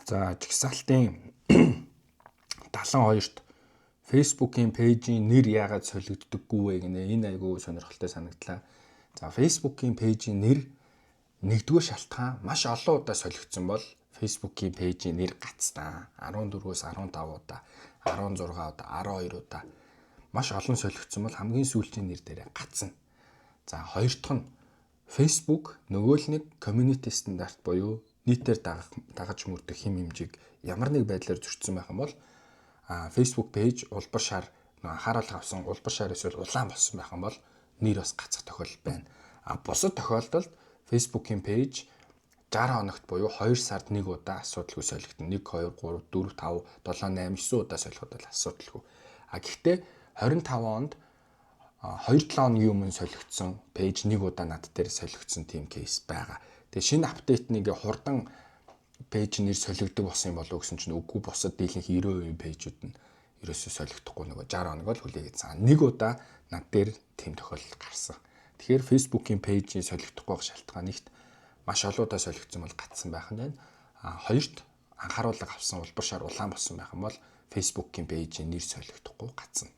За жигсаалтын 72-т Facebook-ийн пэйжийн нэр яагаад солигддоггүй вэ гэнэ энэ айгүй сонирхолтой санагдлаа. За Facebook-ийн пэйжийн нэр нэгдүгээр шалтгаан маш олон удаа солигдсон бол Facebook-ийн пэйжийн нэр гацтаа 14-өөс 15 удаа, 16 удаа, 12 удаа маш олон солигдсон бол хамгийн сүүлийн нэр дээрээ гацна. За хоёр дахь нь Facebook нөгөө л нэг community стандарт буюу нийтээр дагаж мөрдөх хэм хэмжээг ямар нэг байдлаар зөрчсөн байх юм бол Facebook пэйж улбар шар анхааруулга авсан улбар шар эсвэл улаан болсон байх юм бол нэр бас гацах тохиолдол байна. Бусад тохиолдолд Facebook-ийн пэйж 60 хоногт буюу 2 сард нэг удаа асуудалгүй солигдно. 1 2 3 4 5 7 8 9 удаа солиход бол асуудалгүй. Гэхдээ 25 онд 2-7 хоногийн өмнө солигдсон пэйж нэг удаа над дээр солигдсон тийм кейс байгаа. Тэгээ шинэ апдейтнийг хурдан пэйж нэр солигддог болсон юм болов уу гэсэн чинь үгүй бусад дийлэнх 90% пэйжүүд нь ерөөсөө солигдохгүй нөгөө 60 хоног л хүлээгээд цаа. Нэг удаа над дээр тийм тохиолдол гарсан. Тэгэхээр Facebook-ийн пэйжийн солигдохгүй байх шалтгаан нэгт маш олон удаа солигдсон бол гацсан байх нь байна. Хоёрт анхааруулга авсан улбар шар улаан болсон байх юм бол Facebook-ийн пэйжийн нэр солигдохгүй гацна.